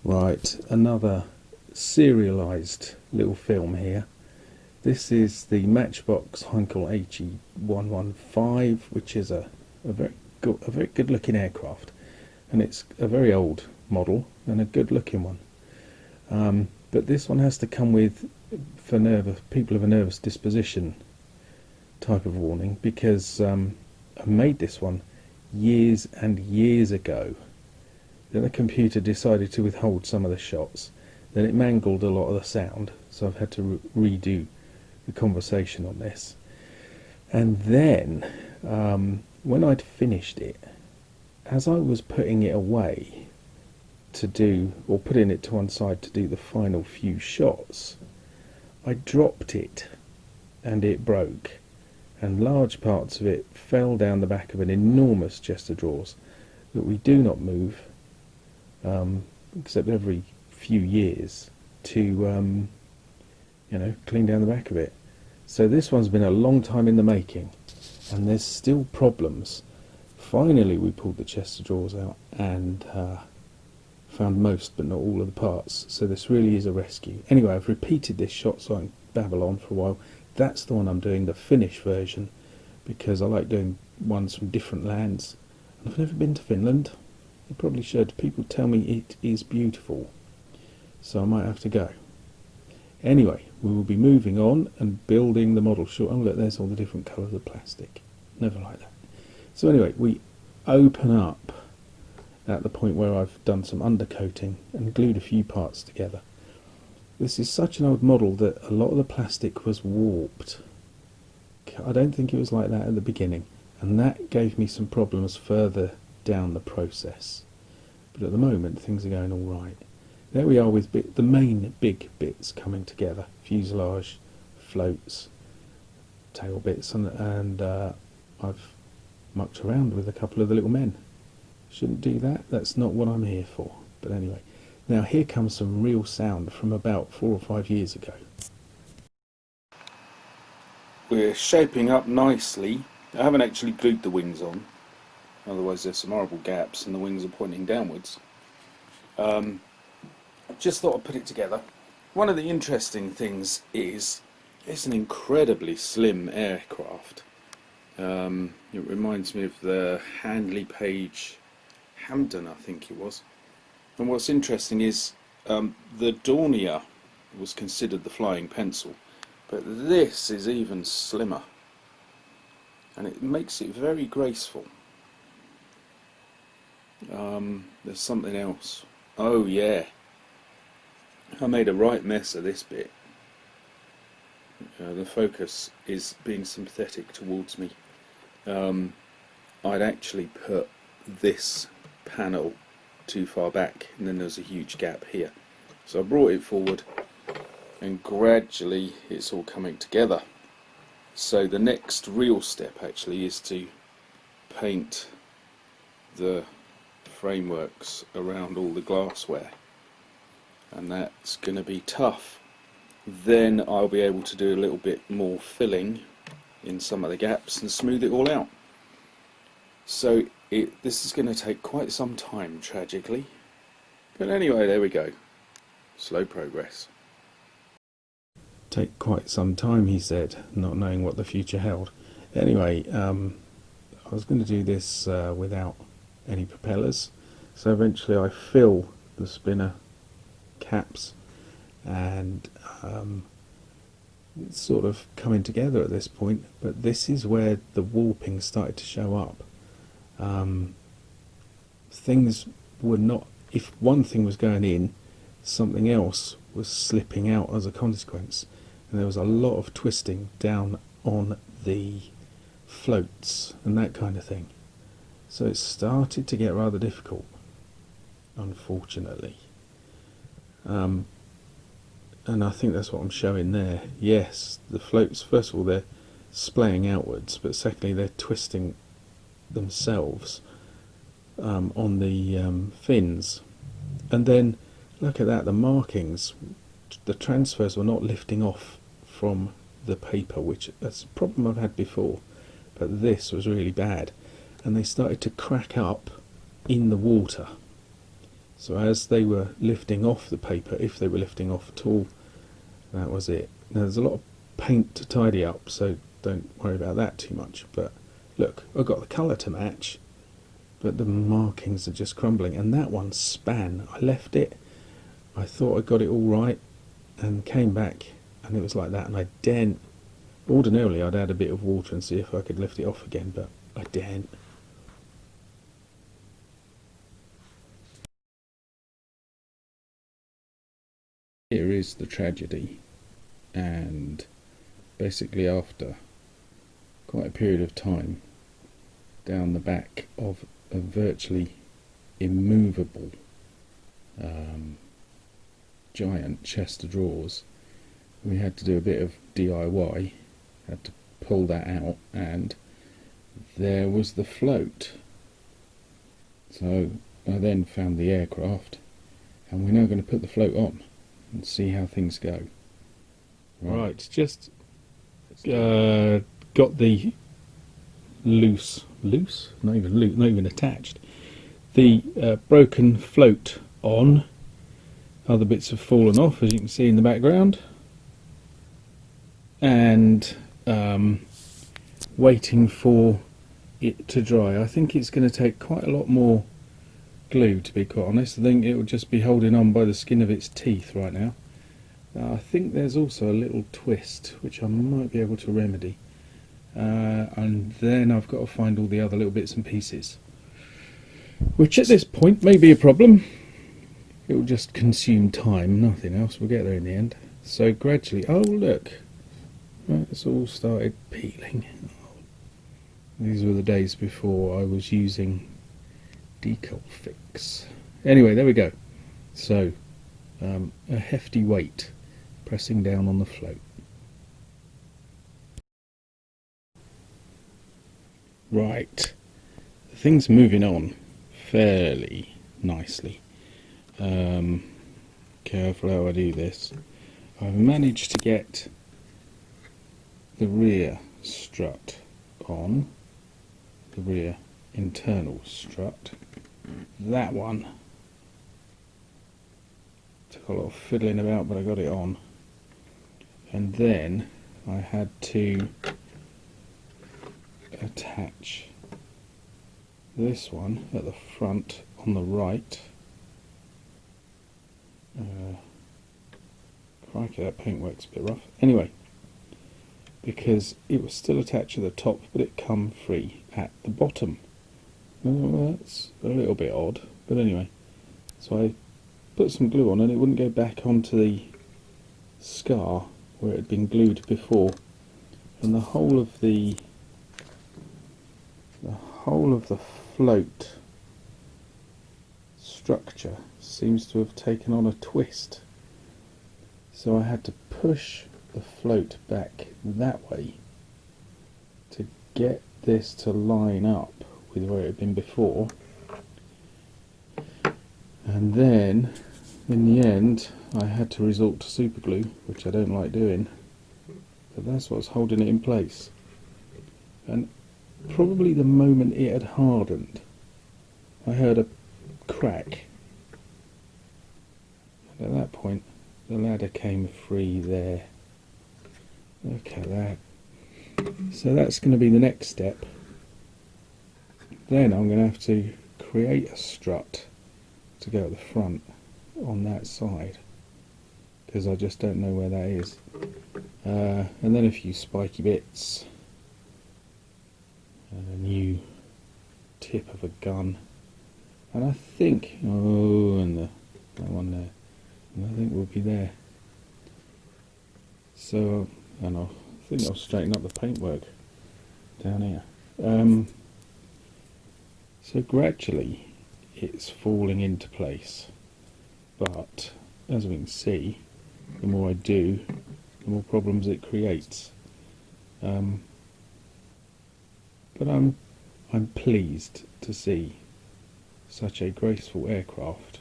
Right, another serialized little film here. This is the Matchbox Heinkel He115, which is a very good looking aircraft, and it's a very old model and a good looking one. But this one has to come with, for people of a nervous disposition, type of warning, because I made this one years and years ago. Then the computer decided to withhold some of the shots. Then it mangled a lot of the sound, so I've had to redo the conversation on this. And then, when I'd finished it, as I was putting it away to do, or putting it to one side to do the final few shots, I dropped it and it broke, and large parts of it fell down the back of an enormous chest of drawers that we do not move, except every few years, to clean down the back of it. So this one's been a long time in the making, and there's still problems. Finally we pulled the chest of drawers out and found most but not all of the parts, so this really is a rescue. Anyway, I've repeated this shot so I can babble on for a while. That's the one I'm doing, the Finnish version, because I like doing ones from different lands. I've never been to Finland. I probably should. People tell me it is beautiful, so I might have to go. Anyway, we will be moving on and building the model short. Oh look, there's all the different colours of plastic. Never like that. So anyway, we open up at the point where I've done some undercoating and glued a few parts together. This is such an old model that a lot of the plastic was warped. I don't think it was like that at the beginning, and that gave me some problems further down the process. But at the moment things are going all right. There we are with the main big bits coming together: fuselage, floats, tail bits, and I've mucked around with a couple of the little men. Shouldn't do that, that's not what I'm here for. But anyway, now here comes some real sound from about 4 or 5 years ago. We're shaping up nicely. I haven't actually glued the wings on, otherwise there's some horrible gaps and the wings are pointing downwards. Just thought I'd put it together. One of the interesting things is it's an incredibly slim aircraft. It reminds me of the Handley Page Hampden, I think it was. And what's interesting is the Dornier was considered the flying pencil, but this is even slimmer, and it makes it very graceful. There's something else. Oh yeah, I made a right mess of this bit. The focus is being sympathetic towards me. I'd actually put this panel too far back, and then there's a huge gap here. So I brought it forward, and gradually it's all coming together. So the next real step actually is to paint the frameworks around all the glassware, and that's going to be tough. Then I'll be able to do a little bit more filling in some of the gaps and smooth it all out. So this is going to take quite some time, tragically. But anyway, there we go. Slow progress. Take quite some time, he said, not knowing what the future held. Anyway, I was going to do this without any propellers. So eventually I fill the spinner caps, and it's sort of coming together at this point, but this is where the warping started to show up. Things were not, if one thing was going in, something else was slipping out as a consequence, and there was a lot of twisting down on the floats and that kind of thing. So it started to get rather difficult, unfortunately. And I think that's what I'm showing there. Yes, the floats, first of all, they're splaying outwards, but secondly they're twisting themselves on the fins. And then look at that, the markings, the transfers were not lifting off from the paper, which that's a problem I've had before, but this was really bad, and they started to crack up in the water. So as they were lifting off the paper, if they were lifting off at all, that was it. Now, there's a lot of paint to tidy up, so don't worry about that too much. But look, I've got the colour to match, but the markings are just crumbling. And that one span. I left it, I thought I got it all right, and came back, and it was like that. And I didn't. Ordinarily, I'd add a bit of water and see if I could lift it off again, but I didn't. Here is the tragedy, and basically after quite a period of time, down the back of a virtually immovable giant chest of drawers, we had to do a bit of DIY, had to pull that out, and there was the float. So I then found the aircraft, and we're now going to put the float on and see how things go. Right, just got the loose, not even attached, the broken float on. Other bits have fallen off, as you can see in the background, and waiting for it to dry. I think it's going to take quite a lot more glue, to be quite honest. I think it will just be holding on by the skin of its teeth right now. I think there's also a little twist which I might be able to remedy, and then I've got to find all the other little bits and pieces, which at this point may be a problem. It will just consume time, nothing else. We'll get there in the end. So gradually, oh look, right, it's all started peeling. These were the days before I was using Decal Fix. Anyway, there we go. So a hefty weight pressing down on the float. Right, things moving on fairly nicely. Careful how I do this. I've managed to get the rear strut on, the rear internal strut. That one took a lot of fiddling about, but I got it on. And then I had to attach this one at the front on the right. Crikey, that paintwork's a bit rough. Anyway, because it was still attached to the top, but it come free at the bottom. Well, that's a little bit odd, but anyway. So I put some glue on, and it wouldn't go back onto the scar where it had been glued before, and the whole of the float structure seems to have taken on a twist. So I had to push the float back that way to get this to line up with where it had been before, and then in the end I had to resort to super glue, which I don't like doing, but that's what's holding it in place. And probably the moment it had hardened, I heard a crack, and at that point the ladder came free there. Look at that. So that's going to be the next step. Then I'm going to have to create a strut to go at the front on that side, because I just don't know where that is. And then a few spiky bits, and a new tip of a gun, and I think, oh, and that one there, and I think we'll be there. So, and I think I'll straighten up the paintwork down here. So gradually it's falling into place, but as we can see, the more I do, the more problems it creates. But I'm pleased to see such a graceful aircraft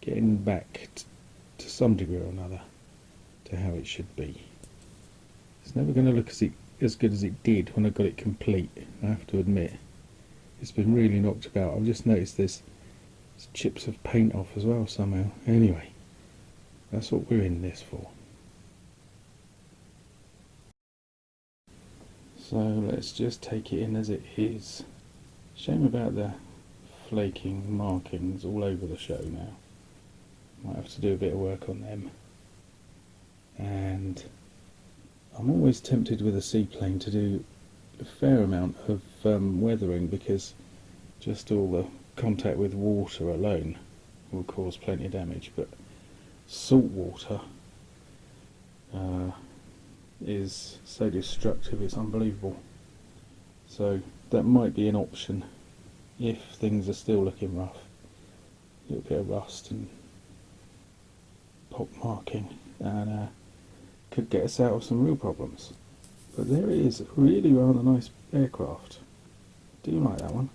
getting back to some degree or another to how it should be. It's never going to look as good as it did when I got it complete, I have to admit. it's been really knocked about. I've just noticed there's chips of paint off as well somehow. Anyway, that's what we're in this for. So let's just take it in as it is. Shame about the flaking markings all over the show now. Might have to do a bit of work on them. And I'm always tempted with a seaplane to do a fair amount of weathering, because just all the contact with water alone will cause plenty of damage, but salt water is so destructive, it's unbelievable. So that might be an option if things are still looking rough. A little bit of rust and pock marking, and could get us out of some real problems. But there it is, really rather nice aircraft. Do you like that one?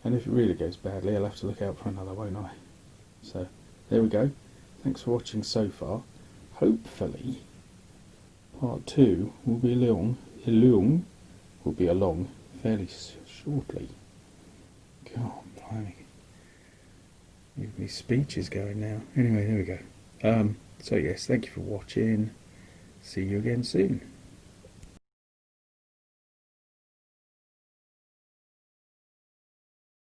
And if it really goes badly, I'll have to look out for another, won't I? So there we go. Thanks for watching so far. Hopefully part 2 will be along fairly shortly. God, blimey. My speech is going now. Anyway, there we go. So yes, thank you for watching. See you again soon.